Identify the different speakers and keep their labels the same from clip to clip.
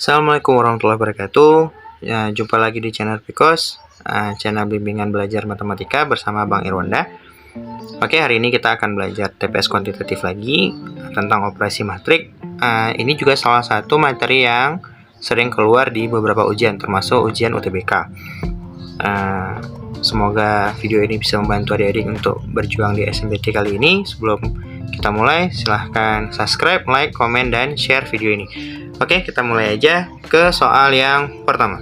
Speaker 1: Assalamualaikum warahmatullahi wabarakatuh. Ya, jumpa lagi di channel Pikos, channel bimbingan belajar matematika bersama Bang Irwanda. Oke, hari ini kita akan belajar TPS kuantitatif lagi tentang operasi matrik. Ini juga salah satu materi yang sering keluar di beberapa ujian, termasuk ujian UTBK. Semoga video ini bisa membantu adik-adik untuk berjuang di SNBT kali ini. Sebelum kita mulai, silahkan subscribe, like, komen, dan share video ini. Oke, kita mulai aja ke soal yang pertama.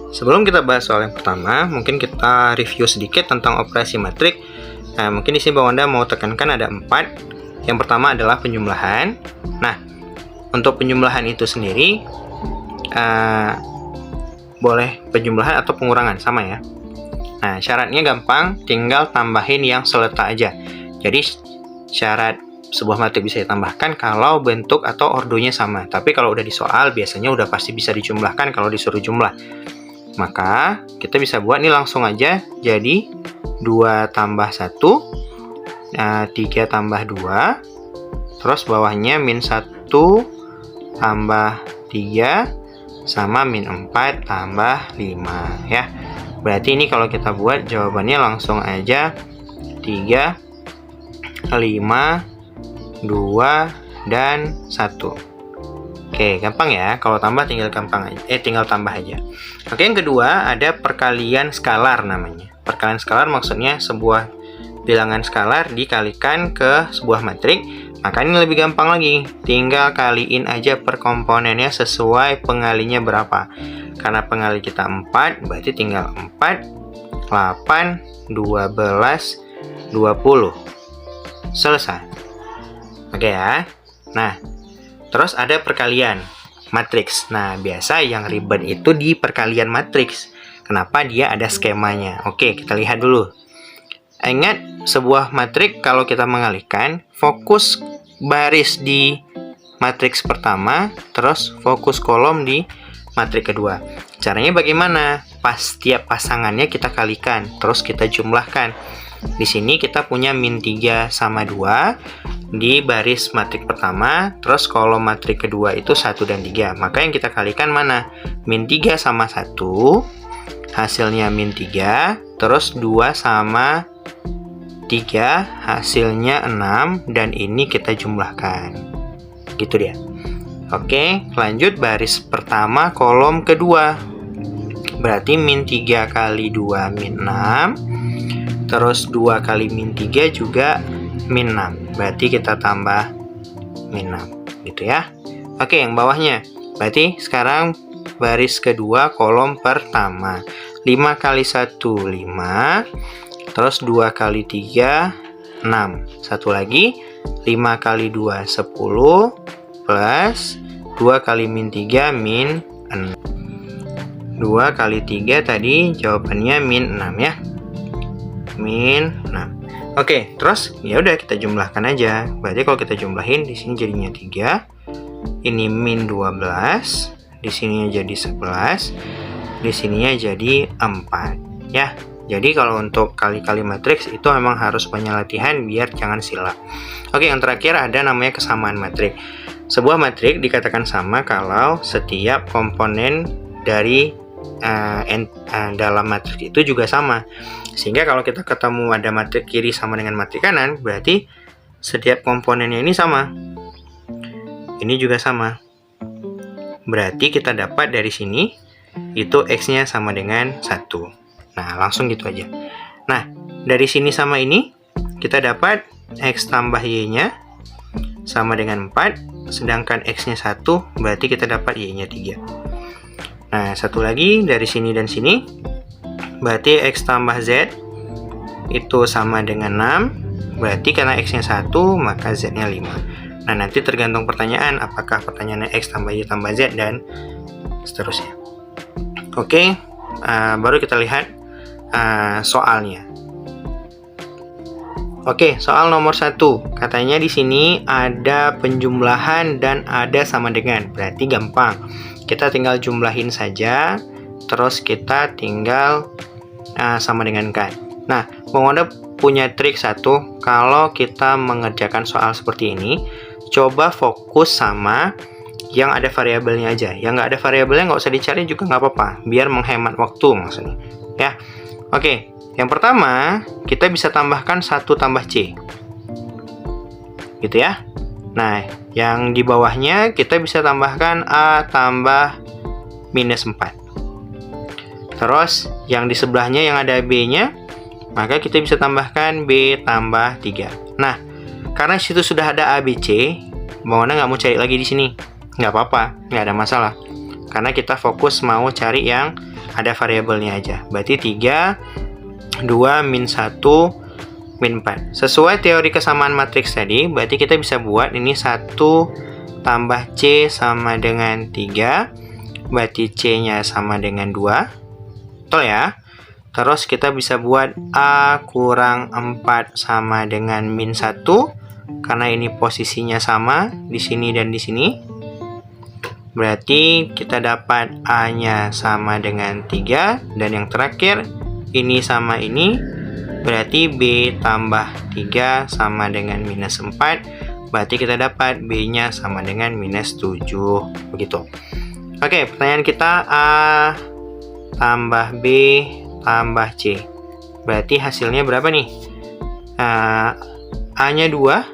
Speaker 1: Sebelum kita bahas soal yang pertama, mungkin kita review sedikit tentang operasi matrik. Mungkin di sini Bang Wanda mau tekankan ada 4. Yang pertama adalah penjumlahan. Nah, untuk penjumlahan itu sendiri, boleh penjumlahan atau pengurangan, sama ya. Nah, syaratnya gampang, tinggal tambahin yang seletak aja. Jadi, syarat sebuah matrik bisa ditambahkan kalau bentuk atau ordonya sama. Tapi kalau udah di soal, biasanya udah pasti bisa dijumlahkan kalau disuruh jumlah. Maka, kita bisa buat nih langsung aja. Jadi, 2 tambah 1, 3 tambah 2, terus bawahnya min 1 tambah 3, sama min 4 tambah 5, ya. Berarti ini kalau kita buat jawabannya langsung aja 3, 5, 2, dan 1. Oke, gampang ya. Kalau tambah tinggal tambah aja. Oke, yang kedua ada perkalian skalar namanya. Perkalian skalar maksudnya sebuah bilangan skalar dikalikan ke sebuah matrik. Maka ini lebih gampang lagi. Tinggal kaliin aja per komponennya sesuai pengalinya berapa. Karena pengali kita 4, berarti tinggal 4, 8, 12, 20. Selesai. Oke ya. Nah, terus ada perkalian matriks. Nah, biasa yang ribet itu di perkalian matriks. Kenapa? Dia ada skemanya. Oke, kita lihat dulu. Ingat, sebuah matrik kalau kita mengalihkan, fokus baris di matriks pertama, terus fokus kolom di matrik kedua. Caranya bagaimana? Tiap pasangannya kita kalikan, terus kita jumlahkan. Di sini kita punya min 3 sama 2 di baris matrik pertama, terus kolom matrik kedua itu 1 dan 3. Maka yang kita kalikan mana? Min 3 sama 1, hasilnya min 3, terus 2 sama 3, hasilnya 6, dan ini kita jumlahkan. Gitu dia. Oke, lanjut baris pertama kolom kedua. Berarti min 3 kali 2 min 6, terus 2 kali min 3 juga min 6. Berarti kita tambah min 6. Gitu ya. Oke, yang bawahnya. Berarti sekarang baris kedua kolom pertama. 5 kali 1, 5. Terus 2 kali 3, 6. Satu lagi. 5 kali 2, 10. Plus 2 kali min 3, min 6. 2 kali 3 tadi jawabannya min 6 ya. Min 6. Oke, terus ya udah kita jumlahkan aja. Berarti kalau kita jumlahin di sini jadinya 3. Ini min 12, di sininya jadi 11, di sininya jadi 4 ya. Jadi kalau untuk kali-kali matriks itu memang harus banyak latihan biar jangan silap. Oke, yang terakhir ada namanya kesamaan matrik. Sebuah matrik dikatakan sama kalau setiap komponen dari dalam matrik itu juga sama. Sehingga kalau kita ketemu ada matrik kiri sama dengan matrik kanan, berarti setiap komponennya ini sama. Ini juga sama. Berarti kita dapat dari sini itu X-nya sama dengan 1. Nah, langsung gitu aja. Nah, dari sini sama ini kita dapat X tambah Y-nya sama dengan 4, sedangkan X-nya 1, berarti kita dapat Y-nya 3. Nah, satu lagi dari sini dan sini, berarti X tambah Z itu sama dengan 6, berarti karena X-nya 1, maka Z-nya 5. Nah, nanti tergantung pertanyaan, apakah pertanyaannya X tambah Y tambah Z, dan seterusnya. Oke, baru kita lihat soalnya. Oke, soal nomor 1. Katanya di sini ada penjumlahan dan ada sama dengan, berarti gampang. Kita tinggal jumlahin saja, terus kita tinggal sama dengan kan. Nah, Bang Wanda punya trik satu. Kalau kita mengerjakan soal seperti ini, coba fokus sama yang ada variabelnya aja. Yang nggak ada variabelnya nggak usah dicari juga nggak apa-apa, biar menghemat waktu maksudnya. Ya, oke. Yang pertama, kita bisa tambahkan 1 tambah C. Gitu ya. Nah, yang di bawahnya kita bisa tambahkan A tambah minus 4. Terus, yang di sebelahnya yang ada B-nya, maka kita bisa tambahkan B tambah 3. Nah, karena situ sudah ada A, B, C, Bang Wanda nggak mau cari lagi di sini. Nggak apa-apa, nggak ada masalah. Karena kita fokus mau cari yang ada variabelnya aja. Berarti 3, 2, min 1, min 4. Sesuai teori kesamaan matriks tadi, berarti kita bisa buat ini 1 tambah C sama dengan 3. Berarti C-nya sama dengan 2. Betul ya? Terus kita bisa buat A kurang 4 sama dengan min 1. Karena ini posisinya sama di sini dan di sini. Berarti kita dapat A-nya sama dengan 3. Dan yang terakhir, ini sama ini, berarti B tambah 3 sama dengan minus 4. Berarti kita dapat B-nya sama dengan minus 7. Begitu. Oke, pertanyaan kita A tambah B tambah C. Berarti hasilnya berapa nih? A-nya 2.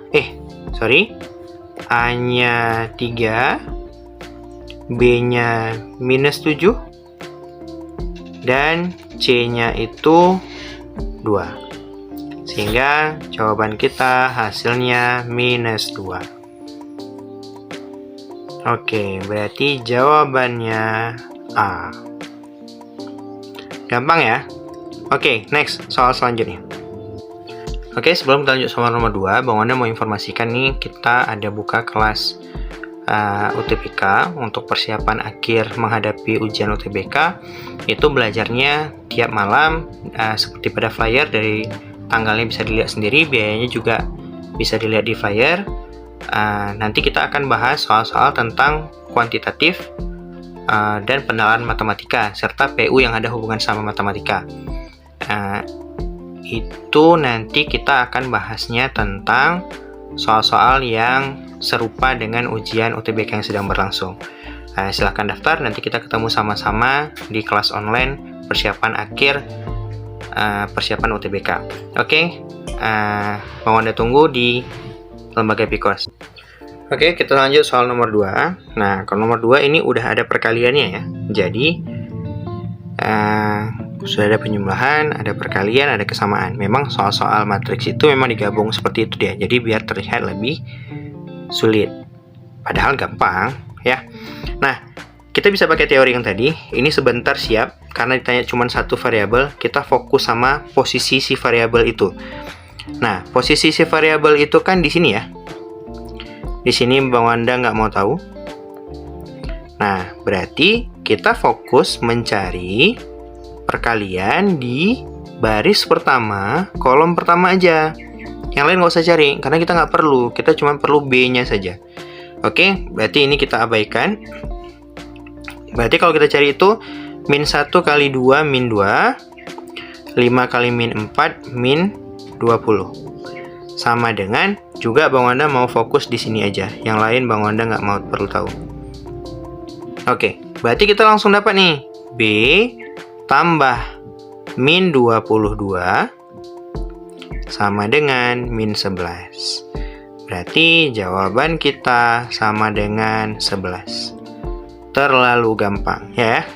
Speaker 1: A-nya 3. B-nya minus 7. Dan C-nya itu 2. Sehingga jawaban kita hasilnya minus 2. Oke, berarti jawabannya A. Gampang ya? Oke, next, soal selanjutnya. Oke, sebelum kita lanjut soal nomor 2, Bang Wanda mau informasikan nih, kita ada buka kelas UTBK untuk persiapan akhir menghadapi ujian UTBK. Itu belajarnya tiap malam, seperti pada flyer, dari tanggalnya bisa dilihat sendiri, biayanya juga bisa dilihat di flyer. Nanti kita akan bahas soal-soal tentang kuantitatif dan pengenalan matematika serta PU yang ada hubungan sama matematika. Itu nanti kita akan bahasnya tentang soal-soal yang serupa dengan ujian UTBK yang sedang berlangsung. Silahkan daftar, nanti kita ketemu sama-sama di kelas online persiapan akhir persiapan UTBK. Oke, Bang Wanda tunggu di lembaga Epikors. Oke, kita lanjut soal nomor 2. Nah, kalau nomor 2 ini udah ada perkaliannya ya. Jadi sudah ada penjumlahan, ada perkalian, ada kesamaan. Memang soal-soal matriks itu memang digabung seperti itu dia. Jadi biar terlihat lebih sulit. Padahal gampang ya. Nah, kita bisa pakai teori yang tadi. Ini sebentar siap karena ditanya cuma satu variabel, kita fokus sama posisi si variabel itu. Nah, posisi si variabel itu kan di sini ya. Di sini Bang Wanda nggak mau tahu. Nah, berarti kita fokus mencari perkalian di baris pertama, kolom pertama aja. Yang lain nggak usah cari, karena kita nggak perlu. Kita cuma perlu B-nya saja. Oke, berarti ini kita abaikan. Berarti kalau kita cari itu, min 1 kali 2, min 2. 5 kali min 4, min 20. Sama dengan, juga Bang Wanda mau fokus di sini aja. Yang lain Bang Wanda nggak mau perlu tahu. Oke, berarti kita langsung dapat nih. B tambah min 22 sama dengan min 11. Berarti jawaban kita sama dengan 11. Terlalu gampang ya.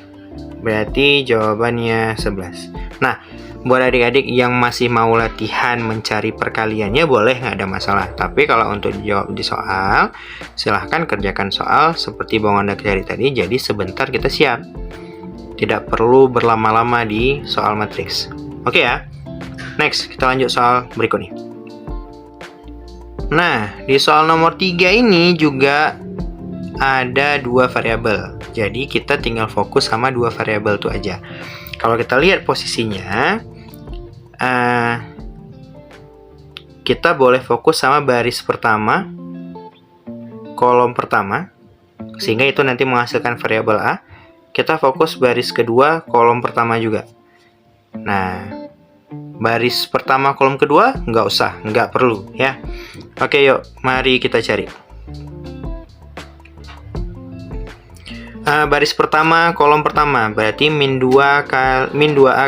Speaker 1: Berarti jawabannya 11. Nah, buat adik-adik yang masih mau latihan mencari perkaliannya boleh, nggak ada masalah. Tapi kalau untuk dijawab di soal, silahkan kerjakan soal seperti Bang Wanda cari tadi. Jadi sebentar kita siap. Tidak perlu berlama-lama di soal matriks. Oke ya. Next, kita lanjut soal berikutnya. Nah, di soal nomor 3 ini juga ada 2 variabel. Jadi kita tinggal fokus sama 2 variabel itu aja. Kalau kita lihat posisinya, kita boleh fokus sama baris pertama, kolom pertama, sehingga itu nanti menghasilkan variabel A. Kita fokus baris kedua, kolom pertama juga. Nah, baris pertama, kolom kedua, nggak usah, nggak perlu ya. Oke, yuk, mari kita cari. baris pertama, kolom pertama, berarti min 2A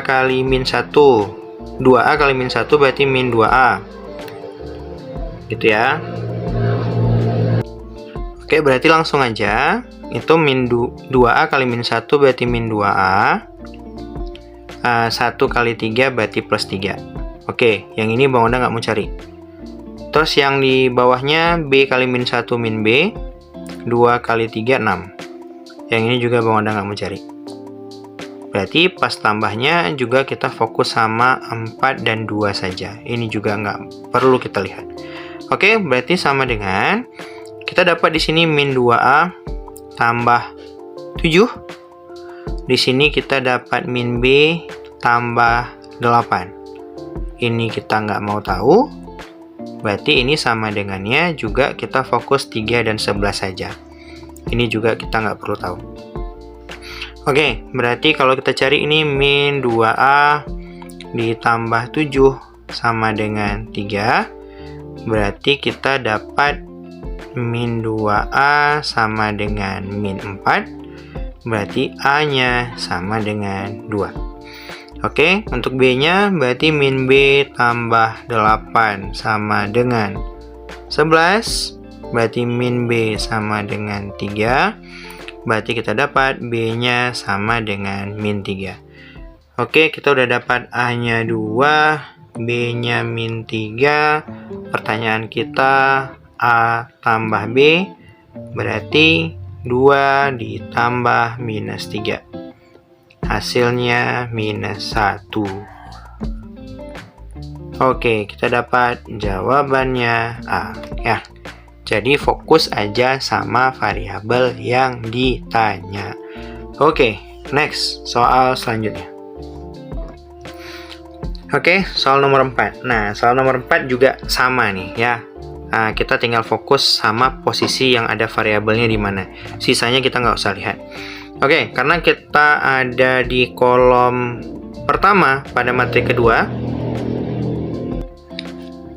Speaker 1: kali min 1. 2A kali min 1 berarti min 2A. Gitu ya. Oke, berarti langsung aja. Itu min 2A kali min 1 berarti min 2A. 1 kali 3 berarti plus 3. Oke, yang ini Bang Oda nggak mau cari. Terus yang di bawahnya B kali min 1 min B. 2 kali 3, 6. Yang ini juga Bang Oda nggak mau cari. Berarti pas tambahnya juga kita fokus sama 4 dan 2 saja. Ini juga nggak perlu kita lihat. Oke, berarti sama dengan kita dapat di sini min 2A tambah 7. Di sini kita dapat min B tambah 8. Ini kita nggak mau tahu. Berarti ini sama dengannya juga kita fokus 3 dan 11 saja. Ini juga kita nggak perlu tahu. Oke, berarti kalau kita cari ini min 2A ditambah 7 sama dengan 3. Berarti kita dapat min 2A sama dengan min 4. Berarti A-nya sama dengan 2. Oke, untuk B-nya berarti min B tambah 8 sama dengan 11. Berarti min B sama dengan 3. Berarti kita dapat B-nya sama dengan min 3. Oke, kita udah dapat A-nya 2, B-nya min 3. Pertanyaan kita A tambah B berarti 2 ditambah minus 3. Hasilnya minus 1. Oke, kita dapat jawabannya A ya. Jadi fokus aja sama variabel yang ditanya. Oke, next soal selanjutnya. Oke, soal nomor 4. Nah, soal nomor 4 juga sama nih ya. Kita tinggal fokus sama posisi yang ada variabelnya di mana. Sisanya kita nggak usah lihat. Oke, karena kita ada di kolom pertama pada materi kedua.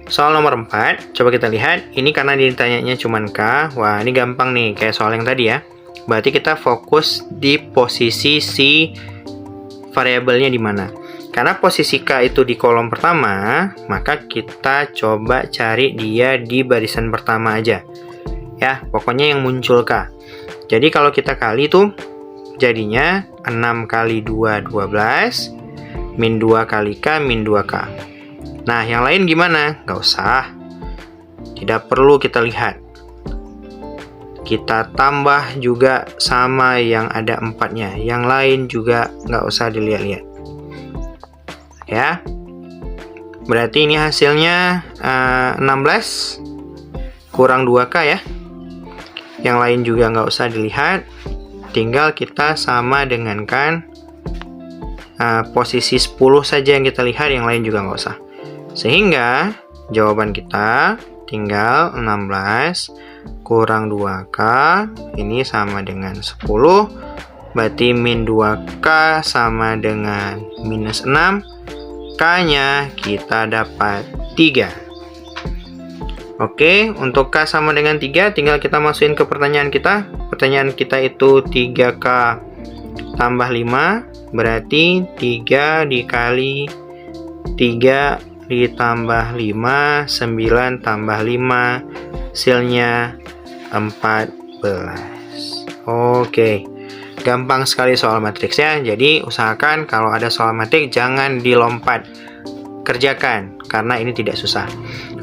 Speaker 1: Soal nomor 4, coba kita lihat. Ini karena ditanyanya cuman K. Wah, ini gampang nih, kayak soal yang tadi ya. Berarti kita fokus di posisi si variabelnya di mana. Karena posisi K itu di kolom pertama, maka kita coba cari dia di barisan pertama aja. Ya, pokoknya yang muncul K. Jadi kalau kita kali tuh, jadinya 6 kali 2, 12. Min 2 kali K, min 2K. Nah, yang lain gimana? Nggak usah. Tidak perlu kita lihat. Kita tambah juga sama yang ada 4-nya. Yang lain juga nggak usah dilihat-lihat. Ya, berarti ini hasilnya 16 kurang 2K ya. Yang lain juga nggak usah dilihat, tinggal kita sama dengankan posisi 10 saja yang kita lihat, yang lain juga nggak usah. Sehingga jawaban kita tinggal 16 kurang 2K, ini sama dengan 10. Berarti min 2K sama dengan minus 6. K-nya kita dapat 3. Oke, untuk K sama dengan 3, tinggal kita masukin ke pertanyaan kita. Pertanyaan kita itu 3K tambah 5, berarti 3 dikali 3 ditambah 5, 9 tambah 5, hasilnya 14. Oke. Gampang sekali soal matriks ya. Jadi usahakan kalau ada soal matrik jangan dilompat, kerjakan karena ini tidak susah.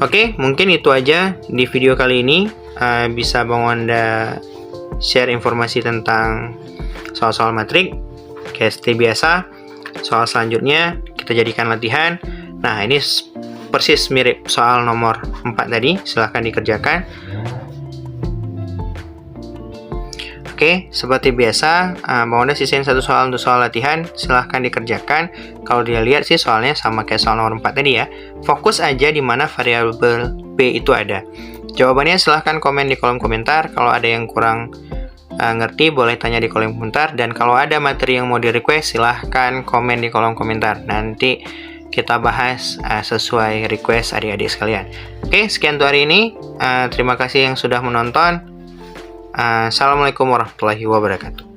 Speaker 1: Oke, mungkin itu aja di video kali ini. Bisa Bang Wanda share informasi tentang soal-soal matrik. Kayak seperti biasa, soal selanjutnya kita jadikan latihan. Nah, ini persis mirip soal nomor 4 tadi. Silahkan dikerjakan. Oke, seperti biasa, Bang Wanda sisain satu soal untuk soal latihan, silahkan dikerjakan. Kalau dilihat sih soalnya sama kayak soal nomor 4 tadi ya. Fokus aja di mana variabel B itu ada. Jawabannya silahkan komen di kolom komentar. Kalau ada yang kurang ngerti, boleh tanya di kolom komentar. Dan kalau ada materi yang mau di request, silahkan komen di kolom komentar. Nanti kita bahas sesuai request adik-adik sekalian. Oke, sekian untuk hari ini. Terima kasih yang sudah menonton. Assalamualaikum warahmatullahi wabarakatuh.